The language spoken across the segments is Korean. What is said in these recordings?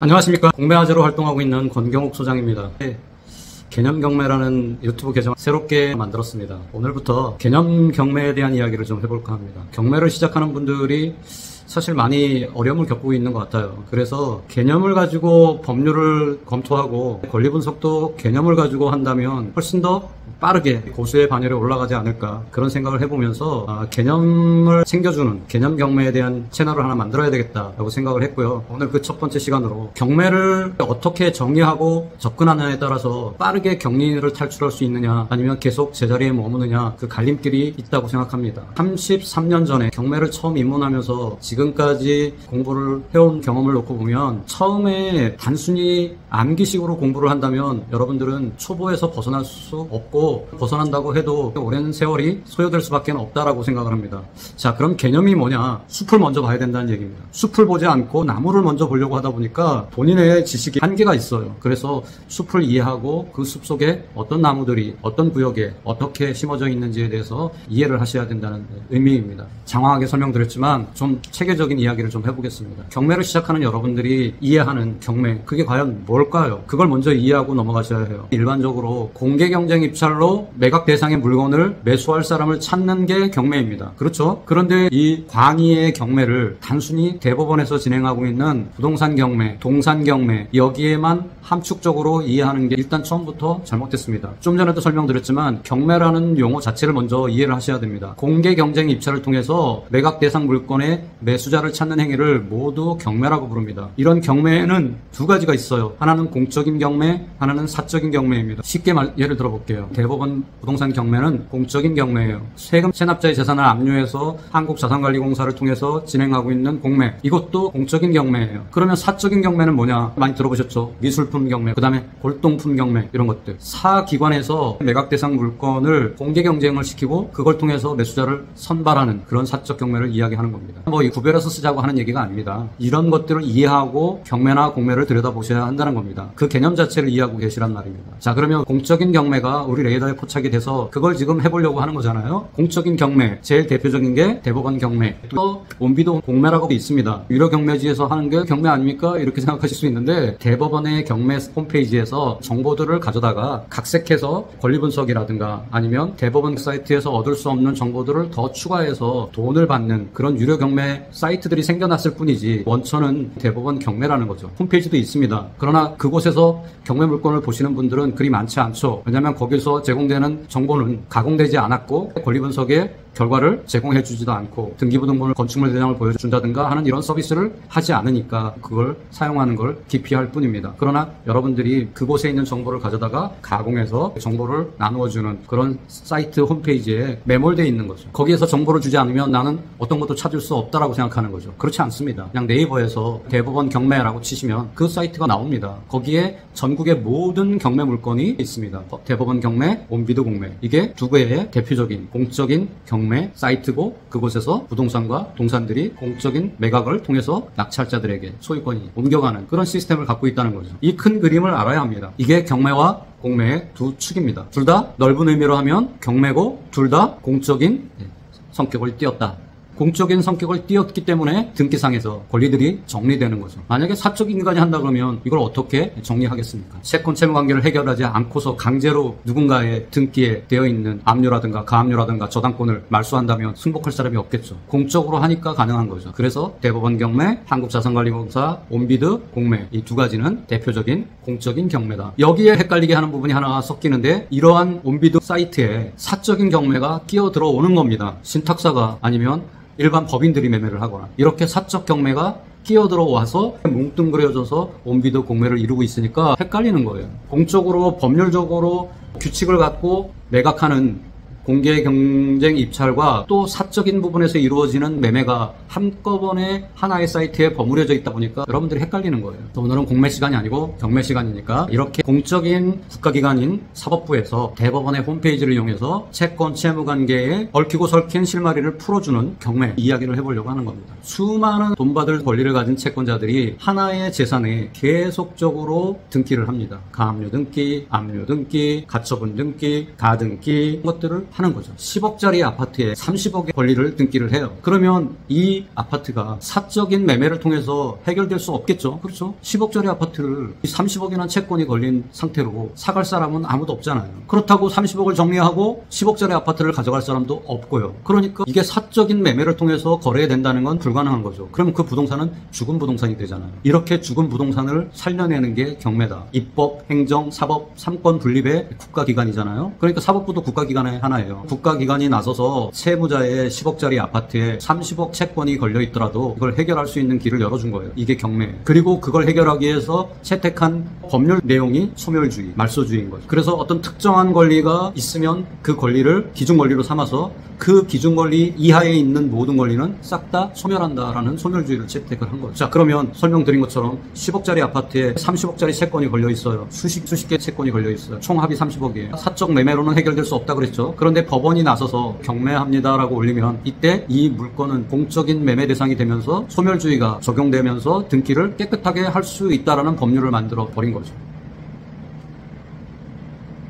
안녕하십니까. 공매화재로 활동하고 있는 권경욱 소장입니다. 개념 경매라는 유튜브 계정 새롭게 만들었습니다. 오늘부터 개념 경매에 대한 이야기를 좀 해볼까 합니다. 경매를 시작하는 분들이 사실 많이 어려움을 겪고 있는 것 같아요. 그래서 개념을 가지고 법률을 검토하고 권리 분석도 개념을 가지고 한다면 훨씬 더 빠르게 고수의 반열에 올라가지 않을까, 그런 생각을 해보면서 개념을 챙겨주는 개념 경매에 대한 채널을 하나 만들어야 되겠다라고 생각을 했고요. 오늘 그 첫 번째 시간으로 경매를 어떻게 정의하고 접근하느냐에 따라서 빠르게 격리를 탈출할 수 있느냐, 아니면 계속 제자리에 머무느냐, 그 갈림길이 있다고 생각합니다. 33년 전에 경매를 처음 입문하면서 지금까지 공부를 해온 경험을 놓고 보면, 처음에 단순히 암기식으로 공부를 한다면 여러분들은 초보에서 벗어날 수 없고, 벗어난다고 해도 오랜 세월이 소요될 수밖에 없다라고 생각을 합니다. 자, 그럼 개념이 뭐냐? 숲을 먼저 봐야 된다는 얘기입니다. 숲을 보지 않고 나무를 먼저 보려고 하다 보니까 본인의 지식이 한계가 있어요. 그래서 숲을 이해하고 그 숲 속에 어떤 나무들이 어떤 구역에 어떻게 심어져 있는지에 대해서 이해를 하셔야 된다는 의미입니다. 장황하게 설명드렸지만 좀 체계적인 이야기를 좀 해보겠습니다. 경매를 시작하는 여러분들이 이해하는 경매, 그게 과연 뭘까요? 그걸 먼저 이해하고 넘어가셔야 해요. 일반적으로 공개 경쟁 입찰로 매각 대상의 물건을 매수할 사람을 찾는 게 경매입니다. 그렇죠? 그런데 이 광의의 경매를 단순히 대법원에서 진행하고 있는 부동산 경매, 동산 경매, 여기에만 함축적으로 이해하는 게 일단 처음부터 잘못됐습니다. 좀 전에도 설명드렸지만 경매라는 용어 자체를 먼저 이해를 하셔야 됩니다. 공개 경쟁 입찰을 통해서 매각 대상 물건의 매수자를 찾는 행위를 모두 경매라고 부릅니다. 이런 경매에는 두 가지가 있어요. 하나는 공적인 경매, 하나는 사적인 경매입니다. 쉽게 예를 들어볼게요. 대법원 부동산 경매는 공적인 경매예요. 세금 체납자의 재산을 압류해서 한국자산관리공사를 통해서 진행하고 있는 공매, 이것도 공적인 경매예요. 그러면 사적인 경매는 뭐냐? 많이 들어보셨죠? 미술품 경매, 그 다음에 골동품 경매, 이런 것들. 사기관에서 매각 대상 물건을 공개 경쟁을 시키고 그걸 통해서 매수자를 선발하는 그런 사적 경매를 이야기하는 겁니다. 뭐 이 구별해서 쓰자고 하는 얘기가 아닙니다. 이런 것들을 이해하고 경매나 공매를 들여다보셔야 한다는 겁니다. 그 개념 자체를 이해하고 계시란 말입니다. 자, 그러면 공적인 경매가 우리 레이더에 포착이 돼서 그걸 지금 해보려고 하는 거잖아요. 공적인 경매, 제일 대표적인 게 대법원 경매, 또 원비도 공매라고 있습니다. 유료 경매지에서 하는 게 경매 아닙니까? 이렇게 생각하실 수 있는데, 대법원의 경매 홈페이지에서 정보들을 가져다가 각색해서 권리분석이라든가 아니면 대법원 사이트에서 얻을 수 없는 정보들을 더 추가해서 돈을 받는 그런 유료 경매 사이트들이 생겨났을 뿐이지, 원천은 대법원 경매라는 거죠. 홈페이지도 있습니다. 그러나 그곳에서 경매 물건을 보시는 분들은 그리 많지 않죠. 왜냐하면 거기서 제공되는 정보는 가공되지 않았고 권리분석에 결과를 제공해주지도 않고 등기부등본을 건축물 대장을 보여준다든가 하는 이런 서비스를 하지 않으니까 그걸 사용하는 걸 기피할 뿐입니다. 그러나 여러분들이 그곳에 있는 정보를 가져다가 가공해서 정보를 나누어주는 그런 사이트 홈페이지에 매몰되어 있는 거죠. 거기에서 정보를 주지 않으면 나는 어떤 것도 찾을 수 없다라고 생각하는 거죠. 그렇지 않습니다. 그냥 네이버에서 대법원 경매라고 치시면 그 사이트가 나옵니다. 거기에 전국의 모든 경매 물건이 있습니다. 대법원 경매, 원비도 공매, 이게 두 개의 대표적인 공적인 경매 사이트고, 그곳에서 부동산과 동산들이 공적인 매각을 통해서 낙찰자들에게 소유권이 옮겨가는 그런 시스템을 갖고 있다는 거죠. 이 큰 그림을 알아야 합니다. 이게 경매와 공매의 두 축입니다. 둘 다 넓은 의미로 하면 경매고, 둘 다 공적인 성격을 띠었다. 공적인 성격을 띄었기 때문에 등기상에서 권리들이 정리되는 거죠. 만약에 사적 인간이 한다 그러면 이걸 어떻게 정리하겠습니까? 채권 채무 관계를 해결하지 않고서 강제로 누군가의 등기에 되어 있는 압류라든가 가압류라든가 저당권을 말소한다면 승복할 사람이 없겠죠. 공적으로 하니까 가능한 거죠. 그래서 대법원 경매, 한국자산관리공사, 온비드 공매, 이 두 가지는 대표적인 공적인 경매다. 여기에 헷갈리게 하는 부분이 하나 섞이는데, 이러한 온비드 사이트에 사적인 경매가 끼어 들어오는 겁니다. 신탁사가 아니면 일반 법인들이 매매를 하거나 이렇게 사적 경매가 끼어들어와서 뭉뚱그려져서 온비드 공매를 이루고 있으니까 헷갈리는 거예요. 공적으로 법률적으로 규칙을 갖고 매각하는 공개 경쟁 입찰과 또 사적인 부분에서 이루어지는 매매가 한꺼번에 하나의 사이트에 버무려져 있다 보니까 여러분들이 헷갈리는 거예요. 오늘은 공매 시간이 아니고 경매 시간이니까 이렇게 공적인 국가기관인 사법부에서 대법원의 홈페이지를 이용해서 채권 채무 관계에 얽히고 설킨 실마리를 풀어주는 경매 이야기를 해보려고 하는 겁니다. 수많은 돈 받을 권리를 가진 채권자들이 하나의 재산에 계속적으로 등기를 합니다. 가압류 등기, 압류 등기, 가처분 등기, 가등기, 것들을 하는 거죠. 10억짜리 아파트에 30억의 권리를 등기를 해요. 그러면 이 아파트가 사적인 매매를 통해서 해결될 수 없겠죠. 그렇죠? 10억짜리 아파트를 30억이나 채권이 걸린 상태로 사갈 사람은 아무도 없잖아요. 그렇다고 30억을 정리하고 10억짜리 아파트를 가져갈 사람도 없고요. 그러니까 이게 사적인 매매를 통해서 거래된다는 건 불가능한 거죠. 그럼 그 부동산은 죽은 부동산이 되잖아요. 이렇게 죽은 부동산을 살려내는 게 경매다. 입법, 행정, 사법, 삼권 분립의 국가기관이잖아요. 그러니까 사법부도 국가기관의 하나예요. 국가기관이 나서서 세무자의 10억짜리 아파트에 30억 채권이 걸려 있더라도 이걸 해결할 수 있는 길을 열어준 거예요. 이게 경매. 그리고 그걸 해결하기 위해서 채택한 법률 내용이 소멸주의, 말소주의인 거죠. 그래서 어떤 특정한 권리가 있으면 그 권리를 기준권리로 삼아서 그 기준권리 이하에 있는 모든 권리는 싹 다 소멸한다라는 소멸주의를 채택을 한 거죠. 자, 그러면 설명드린 것처럼 10억짜리 아파트에 30억짜리 채권이 걸려 있어요. 수십 개 채권이 걸려 있어요. 총 합이 30억이에요. 사적 매매로는 해결될 수 없다 그랬죠. 그런데 법원이 나서서 경매합니다라고 올리면 이때 이 물건은 공적인 매매 대상이 되면서 소멸주의가 적용되면서 등기를 깨끗하게 할 수 있다라는 법률을 만들어 버린 거죠.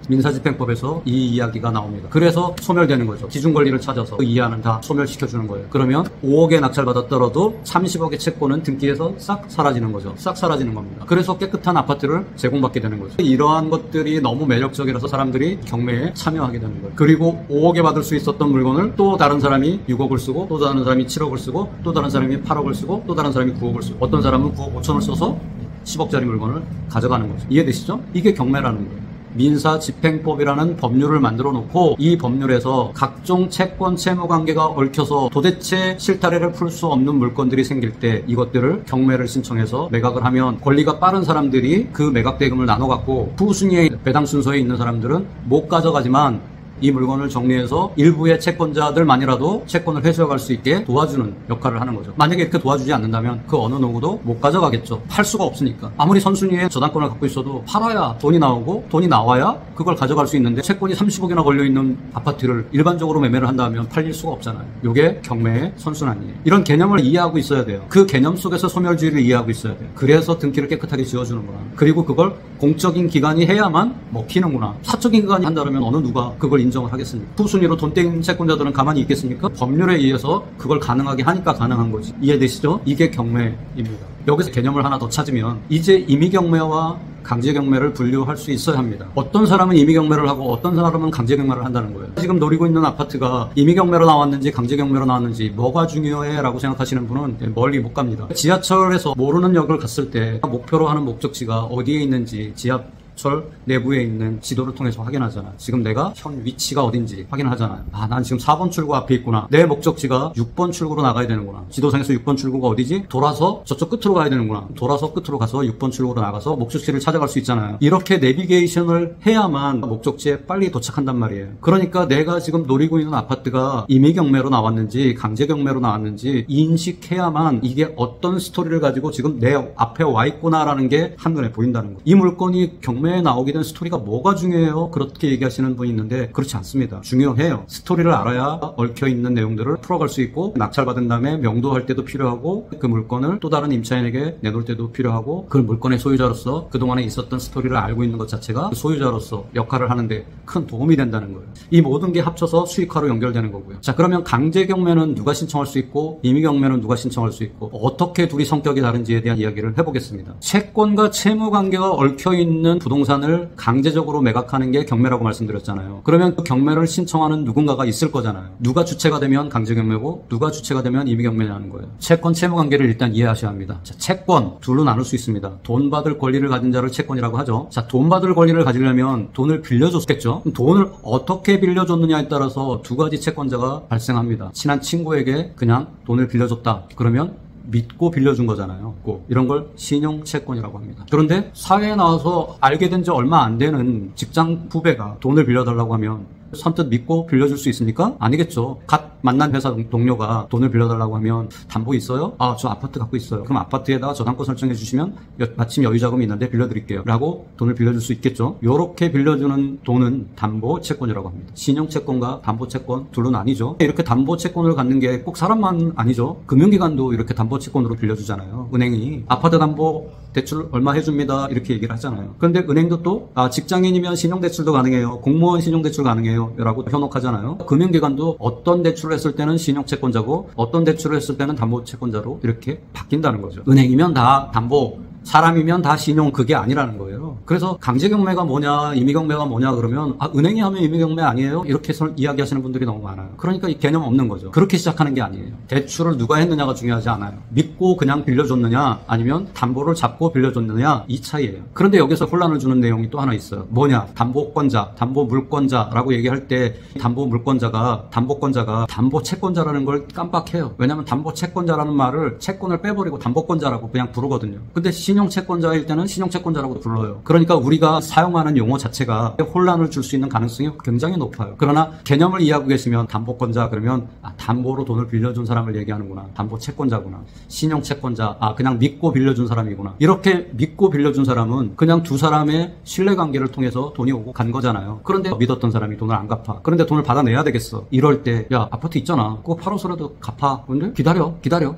민사집행법에서 이 이야기가 나옵니다. 그래서 소멸되는 거죠. 기준권리를 찾아서 그 이하는 다 소멸시켜주는 거예요. 그러면 5억에 낙찰받았더라도 30억의 채권은 등기에서 싹 사라지는 거죠. 싹 사라지는 겁니다. 그래서 깨끗한 아파트를 제공받게 되는 거죠. 이러한 것들이 너무 매력적이라서 사람들이 경매에 참여하게 되는 거예요. 그리고 5억에 받을 수 있었던 물건을 또 다른 사람이 6억을 쓰고 또 다른 사람이 7억을 쓰고 또 다른 사람이 8억을 쓰고 또 다른 사람이 9억을 쓰고 어떤 사람은 9억 5천을 써서 10억짜리 물건을 가져가는 거죠. 이해되시죠? 이게 경매라는 거예요. 민사집행법이라는 법률을 만들어 놓고 이 법률에서 각종 채권 채무 관계가 얽혀서 도대체 실타래를 풀 수 없는 물건들이 생길 때 이것들을 경매를 신청해서 매각을 하면 권리가 빠른 사람들이 그 매각 대금을 나눠 갖고 후순위의 배당 순서에 있는 사람들은 못 가져가지만 이 물건을 정리해서 일부의 채권자들만이라도 채권을 회수해갈 수 있게 도와주는 역할을 하는 거죠. 만약에 이렇게 도와주지 않는다면 그 어느 누구도 못 가져가겠죠. 팔 수가 없으니까. 아무리 선순위의 저당권을 갖고 있어도 팔아야 돈이 나오고 돈이 나와야 그걸 가져갈 수 있는데 채권이 30억이나 걸려있는 아파트를 일반적으로 매매를 한다면 팔릴 수가 없잖아요. 이게 경매의 선순환이에요. 이런 개념을 이해하고 있어야 돼요. 그 개념 속에서 소멸주의를 이해하고 있어야 돼요. 그래서 등기를 깨끗하게 지어주는구나. 그리고 그걸 공적인 기관이 해야만 먹히는구나. 사적인 기관이 한다면 어느 누가 그걸 인정을 하겠습니까? 후순위로 돈 떼인 채권자들은 가만히 있겠습니까? 법률에 의해서 그걸 가능하게 하니까 가능한 거지. 이해되시죠? 이게 경매입니다. 여기서 개념을 하나 더 찾으면 이제 임의경매와 강제경매를 분류할 수 있어야 합니다. 어떤 사람은 임의경매를 하고 어떤 사람은 강제경매를 한다는 거예요. 지금 노리고 있는 아파트가 임의경매로 나왔는지 강제경매로 나왔는지 뭐가 중요해? 라고 생각하시는 분은 멀리 못 갑니다. 지하철에서 모르는 역을 갔을 때 목표로 하는 목적지가 어디에 있는지 지하철 내부에 있는 지도를 통해서 확인하잖아. 지금 내가 현 위치가 어딘지 확인하잖아요. 난 지금 4번 출구 앞에 있구나. 내 목적지가 6번 출구로 나가야 되는구나. 지도상에서 6번 출구가 어디지? 돌아서 저쪽 끝으로 가야 되는구나. 돌아서 끝으로 가서 6번 출구로 나가서 목적지를 찾아갈 수 있잖아요. 이렇게 내비게이션을 해야만 목적지에 빨리 도착한단 말이에요. 그러니까 내가 지금 노리고 있는 아파트가 임의경매로 나왔는지 강제경매로 나왔는지 인식해야만 이게 어떤 스토리를 가지고 지금 내 앞에 와 있구나라는 게 한눈에 보인다는 거예요. 이 물건이 경매에 나오게 된 스토리가 뭐가 중요해요? 그렇게 얘기하시는 분이 있는데 그렇지 않습니다. 중요해요. 스토리를 알아야 얽혀있는 내용들을 풀어갈 수 있고 낙찰받은 다음에 명도할 때도 필요하고 그 물건을 또 다른 임차인에게 내놓을 때도 필요하고 그 물건의 소유자로서 그동안에 있었던 스토리를 알고 있는 것 자체가 소유자로서 역할을 하는데 큰 도움이 된다는 거예요. 이 모든 게 합쳐서 수익화로 연결되는 거고요. 자, 그러면 강제경매는 누가 신청할 수 있고 임의경매는 누가 신청할 수 있고 어떻게 둘이 성격이 다른지에 대한 이야기를 해보겠습니다. 채권과 채무관계가 얽혀있는 부동산을 강제적으로 매각하는 게 경매라고 말씀드렸잖아요. 그러면 그 경매를 신청하는 누군가가 있을 거잖아요. 누가 주체가 되면 강제경매고 누가 주체가 되면 임의경매라는 거예요. 채권 채무관계를 일단 이해하셔야 합니다. 자, 채권 둘로 나눌 수 있습니다. 돈 받을 권리를 가진 자를 채권이라고 하죠. 자, 돈 받을 권리를 가지려면 돈을 빌려줬겠죠. 돈을 어떻게 빌려줬느냐에 따라서 두 가지 채권자가 발생합니다. 친한 친구에게 그냥 돈을 빌려줬다. 그러면 믿고 빌려준 거잖아요. 이런 걸 신용채권이라고 합니다. 그런데 사회에 나와서 알게 된 지 얼마 안 되는 직장 후배가 돈을 빌려달라고 하면 선뜻 믿고 빌려줄 수 있습니까? 아니겠죠. 갓 만난 회사 동료가 돈을 빌려달라고 하면 담보 있어요? 저 아파트 갖고 있어요. 그럼 아파트에다가 저당권 설정해 주시면 마침 여유자금이 있는데 빌려드릴게요 라고 돈을 빌려줄 수 있겠죠. 요렇게 빌려주는 돈은 담보채권이라고 합니다. 신용채권과 담보채권 둘은 아니죠. 이렇게 담보채권을 갖는 게 꼭 사람만 아니죠. 금융기관도 이렇게 담보채권으로 빌려주잖아요. 은행이 아파트 담보 대출 얼마 해줍니다 이렇게 얘기를 하잖아요. 그런데 은행도 또 직장인이면 신용대출도 가능해요, 공무원 신용대출 가능해요 라고 현혹하잖아요. 금융기관도 어떤 대출을 했을 때는 신용채권자고 어떤 대출을 했을 때는 담보채권자로 이렇게 바뀐다는 거죠. 은행이면 다 담보, 사람이면 다 신용, 그게 아니라는 거예요. 그래서 강제경매가 뭐냐, 임의경매가 뭐냐 그러면 은행이 하면 임의경매 아니에요? 이렇게 이야기하시는 분들이 너무 많아요. 그러니까 이 개념 없는 거죠. 그렇게 시작하는 게 아니에요. 대출을 누가 했느냐가 중요하지 않아요. 믿고 그냥 빌려줬느냐 아니면 담보를 잡고 빌려줬느냐, 이 차이예요. 그런데 여기서 혼란을 주는 내용이 또 하나 있어요. 뭐냐, 담보권자, 담보물권자라고 얘기할 때 담보물권자가, 담보권자가 담보채권자라는 걸 깜빡해요. 왜냐하면 담보채권자라는 말을 채권을 빼버리고 담보권자라고 그냥 부르거든요. 근데 신용채권자일 때는 신용채권자라고 불러요. 그러니까 우리가 사용하는 용어 자체가 혼란을 줄 수 있는 가능성이 굉장히 높아요. 그러나 개념을 이해하고 계시면 담보권자 그러면 담보로 돈을 빌려준 사람을 얘기하는구나, 담보채권자구나. 신용채권자, 그냥 믿고 빌려준 사람이구나. 이렇게 믿고 빌려준 사람은 그냥 두 사람의 신뢰관계를 통해서 돈이 오고 간 거잖아요. 그런데 믿었던 사람이 돈을 안 갚아. 그런데 돈을 받아내야 되겠어. 이럴 때 야, 아파트 있잖아, 그거 팔아서라도 갚아. 근데 기다려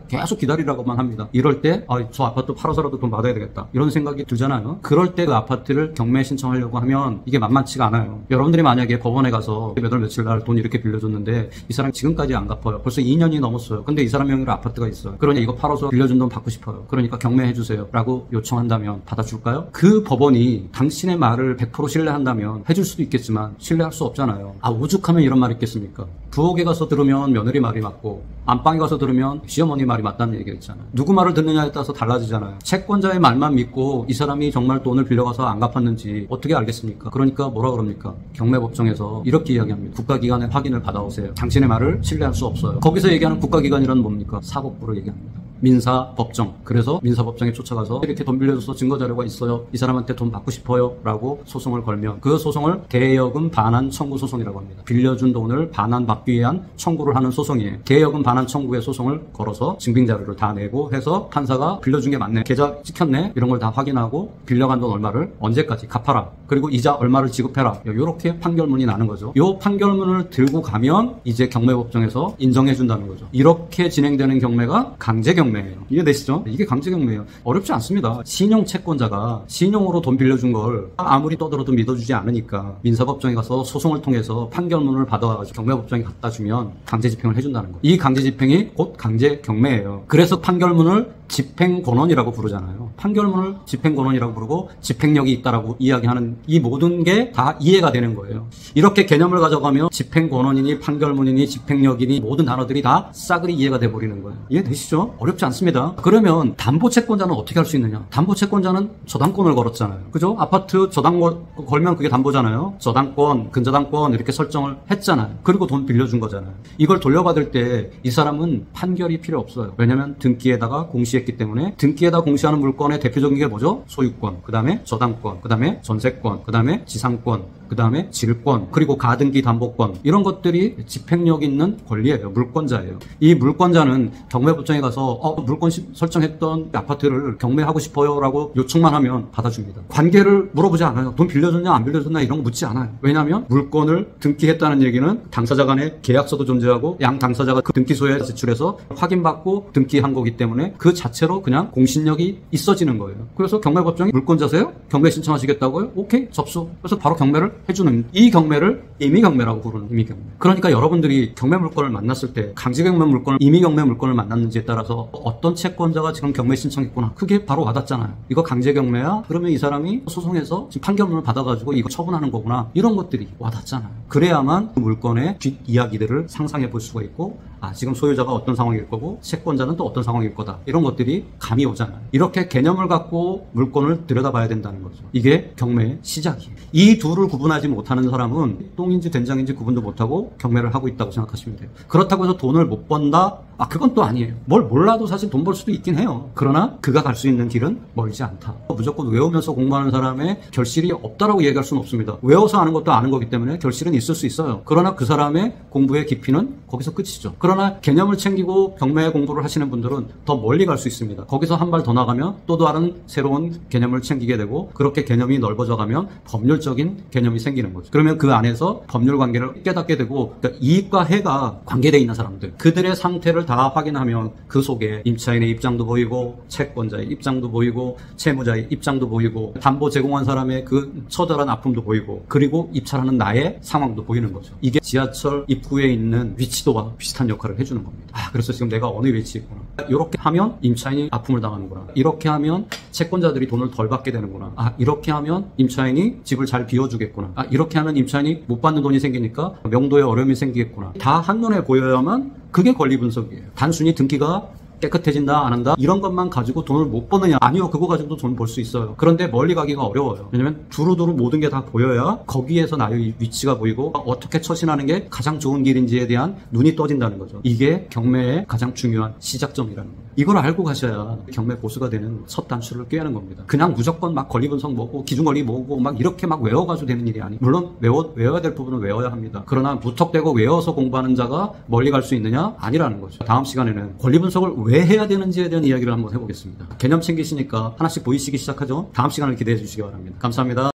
계속 기다리라고만 합니다. 이럴 때 저 아파트 팔아서라도 돈 받아야 되겠다, 이런 생각이 들잖아요. 그럴 때 그 아파트를 경매 신청하려고 하면 이게 만만치가 않아요. 여러분들이 만약에 법원에 가서 몇 월 며칠 날 돈 이렇게 빌려줬는데 이 사람이 지금까지 안 갚아요. 벌써 2년이 넘었어요. 근데 이 사람 명의로 아파트가 있어요. 그러니 이거 팔아서 빌려준 돈 받고 싶어요. 그러니까 경매해주세요 라고 요청한다면 받아줄까요? 그 법원이 당신의 말을 100% 신뢰한다면 해줄 수도 있겠지만 신뢰할 수 없잖아요. 오죽하면 이런 말이 있겠습니까? 부엌에 가서 들으면 며느리 말이 맞고 안방에 가서 들으면 시어머니 말이 맞다는 얘기가 있잖아요. 누구 말을 듣느냐에 따라서 달라지잖아요. 채권자의 말만 믿고 이 사람이 정말 돈을 빌려가서 안 갚았는지 어떻게 알겠습니까? 그러니까 뭐라 그럽니까? 경매법정에서 이렇게 이야기합니다. 국가기관의 확인을 받아오세요. 당신의 말을 신뢰할 수 없어요. 거기서 얘기하는 국가기관이란 뭡니까? 사법부를 얘기합니다. 민사법정. 그래서 민사법정에 쫓아가서 이렇게 돈 빌려줘서 증거자료가 있어요, 이 사람한테 돈 받고 싶어요 라고 소송을 걸면 그 소송을 대여금 반환 청구 소송이라고 합니다. 빌려준 돈을 반환받기 위한 청구를 하는 소송이에요. 대여금 반환 청구의 소송을 걸어서 증빙자료를 다 내고 해서 판사가 빌려준 게 맞네, 계좌 찍혔네, 이런 걸 다 확인하고 빌려간 돈 얼마를 언제까지 갚아라, 그리고 이자 얼마를 지급해라, 이렇게 판결문이 나는 거죠. 이 판결문을 들고 가면 이제 경매법정에서 인정해준다는 거죠. 이렇게 진행되는 경매가 강제경매예요. 이해되시죠? 이게 강제경매예요. 어렵지 않습니다. 신용채권자가 신용으로 돈 빌려준 걸 아무리 떠들어도 믿어주지 않으니까 민사법정에 가서 소송을 통해서 판결문을 받아가지고 경매법정에 갖다 주면 강제집행을 해준다는 거예요. 이 강제집행이 곧 강제경매예요. 그래서 판결문을 집행권원이라고 부르잖아요. 판결문을 집행권원이라고 부르고 집행력이 있다라고 이야기하는 이 모든 게 다 이해가 되는 거예요. 이렇게 개념을 가져가면 집행권원이니 판결문이니 집행력이니 모든 단어들이 다 싸그리 이해가 돼버리는 거예요. 이해되시죠? 어렵지 않습니다. 그러면 담보채권자는 어떻게 할 수 있느냐? 담보채권자는 저당권을 걸었잖아요. 그죠? 아파트 저당권 걸면 그게 담보잖아요. 저당권, 근저당권 이렇게 설정을 했잖아요. 그리고 돈 빌려준 거잖아요. 이걸 돌려받을 때 이 사람은 판결이 필요 없어요. 왜냐하면 등기에다가 공시했기 때문에. 등기에다 공시하는 물건의 대표적인 게 뭐죠? 소유권, 그 다음에 저당권, 그 다음에 전세권, 그 다음에 지상권, 그 다음에 질권, 그리고 가등기 담보권, 이런 것들이 집행력 있는 권리예요. 물권자예요. 이 물권자는 경매법정에 가서 물권 설정했던 아파트를 경매하고 싶어요 라고 요청만 하면 받아줍니다. 관계를 물어보지 않아요. 돈 빌려줬냐 안 빌려줬냐 이런 거 묻지 않아요. 왜냐하면 물권을 등기했다는 얘기는 당사자 간의 계약서도 존재하고 양 당사자가 그 등기소에 제출해서 확인받고 등기한 거기 때문에 그 자체로 그냥 공신력이 있어지는 거예요. 그래서 경매법정이 물권자세요? 경매 신청하시겠다고요? 오케이, 접수. 그래서 바로 경매를 해주는, 이 경매를 임의경매라고 부르는, 임의경매. 그러니까 여러분들이 경매 물건을 만났을 때 강제경매 물건을, 임의경매 물건을 만났는지에 따라서 어떤 채권자가 지금 경매 신청했구나, 그게 바로 와닿잖아요. 이거 강제경매야? 그러면 이 사람이 소송해서 지금 판결문을 받아가지고 이거 처분하는 거구나, 이런 것들이 와닿잖아요. 그래야만 그 물건의 뒷이야기들을 상상해 볼 수가 있고, 지금 소유자가 어떤 상황일 거고 채권자는 또 어떤 상황일 거다, 이런 것들이 감이 오잖아요. 이렇게 개념을 갖고 물건을 들여다봐야 된다는 거죠. 이게 경매의 시작이에요. 이 둘을 구분하지 못하는 사람은 똥인지 된장인지 구분도 못하고 경매를 하고 있다고 생각하시면 돼요. 그렇다고 해서 돈을 못 번다? 그건 또 아니에요. 뭘 몰라도 사실 돈 벌 수도 있긴 해요. 그러나 그가 갈 수 있는 길은 멀지 않다. 무조건 외우면서 공부하는 사람의 결실이 없다라고 얘기할 수는 없습니다. 외워서 아는 것도 아는 거기 때문에 결실은 있을 수 있어요. 그러나 그 사람의 공부의 깊이는 거기서 끝이죠. 그러나 개념을 챙기고 경매 공부를 하시는 분들은 더 멀리 갈 수 있습니다. 거기서 한 발 더 나가면 또 다른 새로운 개념을 챙기게 되고, 그렇게 개념이 넓어져 가면 법률적인 개념이 생기는 거죠. 그러면 그 안에서 법률 관계를 깨닫게 되고, 그러니까 이익과 해가 관계되어 있는 사람들, 그들의 상태를 다 확인하면 그 속에 임차인의 입장도 보이고, 채권자의 입장도 보이고, 채무자의 입장도 보이고, 담보 제공한 사람의 그 처절한 아픔도 보이고, 그리고 입찰하는 나의 상황도 보이는 거죠. 이게 지하철 입구에 있는 위치도와 비슷한 역할을 해주는 겁니다. 그래서 지금 내가 어느 위치에 있구나. 이렇게 하면 임차인이 아픔을 당하는구나. 이렇게 하면 채권자들이 돈을 덜 받게 되는구나. 이렇게 하면 임차인이 집을 잘 비워주겠구나. 이렇게 하면 임차인이 못 받는 돈이 생기니까 명도에 어려움이 생기겠구나. 다 한눈에 보여야만 그게 권리 분석이에요. 단순히 등기가 깨끗해진다 안 한다 이런 것만 가지고 돈을 못 버느냐? 아니요, 그거 가지고도 돈 벌 수 있어요. 그런데 멀리 가기가 어려워요. 왜냐면 두루두루 모든 게 다 보여야 거기에서 나의 위치가 보이고 어떻게 처신하는 게 가장 좋은 길인지에 대한 눈이 떠진다는 거죠. 이게 경매의 가장 중요한 시작점이라는 거예요. 이걸 알고 가셔야 경매 고수가 되는 첫 단추를 꿰는 겁니다. 그냥 무조건 막 권리 분석 뭐고 기준 권리 뭐고 막 이렇게 막 외워가지고 되는 일이 아니에요. 물론 외워야 될 부분은 외워야 합니다. 그러나 무턱대고 외워서 공부하는 자가 멀리 갈 수 있느냐? 아니라는 거죠. 다음 시간에는 권리 분석을 왜 해야 되는지에 대한 이야기를 한번 해보겠습니다. 개념 챙기시니까 하나씩 보이시기 시작하죠? 다음 시간을 기대해 주시기 바랍니다. 감사합니다.